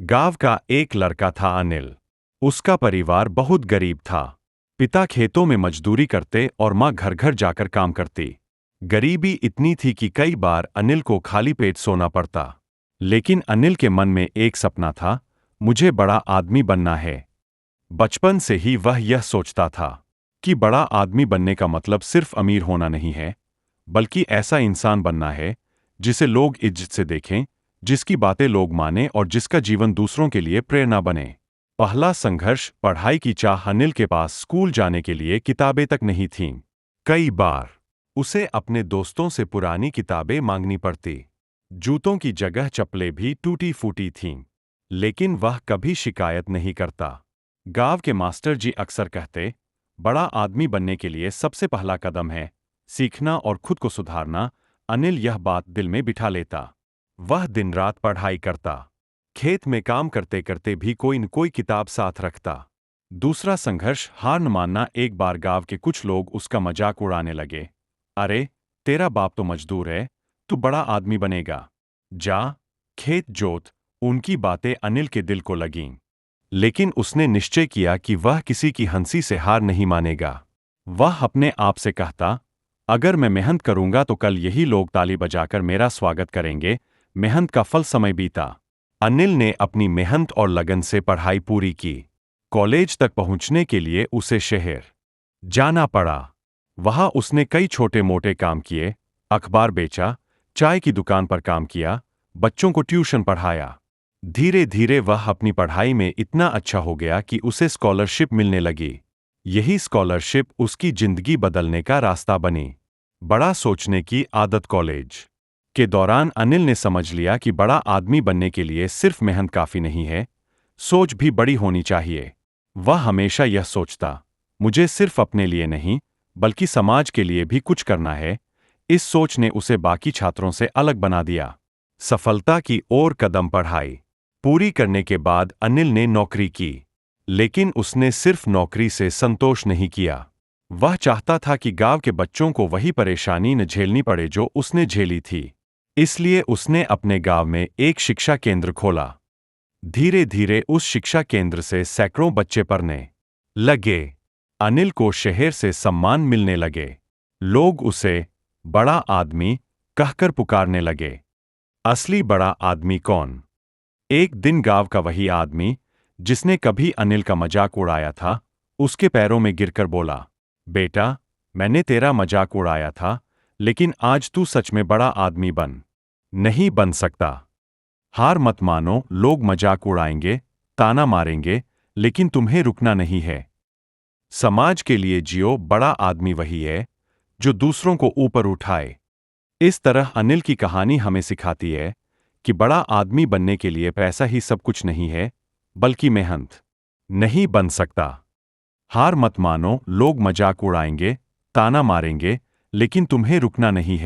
गांव का एक लड़का था अनिल। उसका परिवार बहुत गरीब था। पिता खेतों में मजदूरी करते और माँ घर घर जाकर काम करती। गरीबी इतनी थी कि कई बार अनिल को खाली पेट सोना पड़ता। लेकिन अनिल के मन में एक सपना था, मुझे बड़ा आदमी बनना है। बचपन से ही वह यह सोचता था कि बड़ा आदमी बनने का मतलब सिर्फ अमीर होना नहीं है, बल्कि ऐसा इंसान बनना है जिसे लोग इज्जत से देखें, जिसकी बातें लोग माने और जिसका जीवन दूसरों के लिए प्रेरणा बने। पहला संघर्ष पढ़ाई की चाह। अनिल के पास स्कूल जाने के लिए किताबें तक नहीं थीं। कई बार उसे अपने दोस्तों से पुरानी किताबें मांगनी पड़ती। जूतों की जगह चप्पलें भी टूटी फूटी थीं। लेकिन वह कभी शिकायत नहीं करता। गांव के मास्टर जी अक्सर कहते, बड़ा आदमी बनने के लिए सबसे पहला कदम है सीखना और खुद को सुधारना। अनिल यह बात दिल में बिठा लेता। वह दिन रात पढ़ाई करता। खेत में काम करते करते भी कोई न कोई किताब साथ रखता। दूसरा संघर्ष हार न मानना। एक बार गांव के कुछ लोग उसका मजाक उड़ाने लगे। अरे, तेरा बाप तो मजदूर है, तू बड़ा आदमी बनेगा। जा, खेत जोत। उनकी बातें अनिल के दिल को लगीं। लेकिन उसने निश्चय किया कि वह किसी की हंसी से हार नहीं मानेगा। वह अपने आप से कहता, अगर मैं मेहनत करूंगा तो कल यही लोग ताली बजाकर मेरा स्वागत करेंगे। मेहनत का फल समय बीता। अनिल ने अपनी मेहनत और लगन से पढ़ाई पूरी की। कॉलेज तक पहुंचने के लिए उसे शहर जाना पड़ा। वहां उसने कई छोटे मोटे काम किए, अखबार बेचा, चाय की दुकान पर काम किया, बच्चों को ट्यूशन पढ़ाया। धीरे धीरे वह अपनी पढ़ाई में इतना अच्छा हो गया कि उसे स्कॉलरशिप मिलने लगी। यही स्कॉलरशिप उसकी जिंदगी बदलने का रास्ता बनी। बड़ा सोचने की आदत। कॉलेज के दौरान अनिल ने समझ लिया कि बड़ा आदमी बनने के लिए सिर्फ मेहनत काफी नहीं है, सोच भी बड़ी होनी चाहिए। वह हमेशा यह सोचता, मुझे सिर्फ अपने लिए नहीं, बल्कि समाज के लिए भी कुछ करना है। इस सोच ने उसे बाकी छात्रों से अलग बना दिया। सफलता की ओर कदम। पढ़ाई पूरी करने के बाद अनिल ने नौकरी की। लेकिन उसने सिर्फ नौकरी से संतोष नहीं किया। वह चाहता था कि गांव के बच्चों को वही परेशानी न झेलनी पड़े जो उसने झेली थी। इसलिए उसने अपने गांव में एक शिक्षा केंद्र खोला। धीरे धीरे उस शिक्षा केंद्र से सैकड़ों बच्चे पढ़ने लगे। अनिल को शहर से सम्मान मिलने लगे। लोग उसे बड़ा आदमी कहकर पुकारने लगे। असली बड़ा आदमी कौन? एक दिन गांव का वही आदमी जिसने कभी अनिल का मजाक उड़ाया था, उसके पैरों में गिरकर बोला, बेटा, मैंने तेरा मजाक उड़ाया था, लेकिन आज तू सच में बड़ा आदमी बन। नहीं बन सकता। हार मत मानो। लोग मजाक उड़ाएंगे, ताना मारेंगे, लेकिन तुम्हें रुकना नहीं है। समाज के लिए जियो। बड़ा आदमी वही है जो दूसरों को ऊपर उठाए। इस तरह अनिल की कहानी हमें सिखाती है कि बड़ा आदमी बनने के लिए पैसा ही सब कुछ नहीं है, बल्कि मेहनत। नहीं बन सकता। हार मत मानो। लोग मजाक उड़ाएंगे, ताना मारेंगे, लेकिन तुम्हें रुकना नहीं है।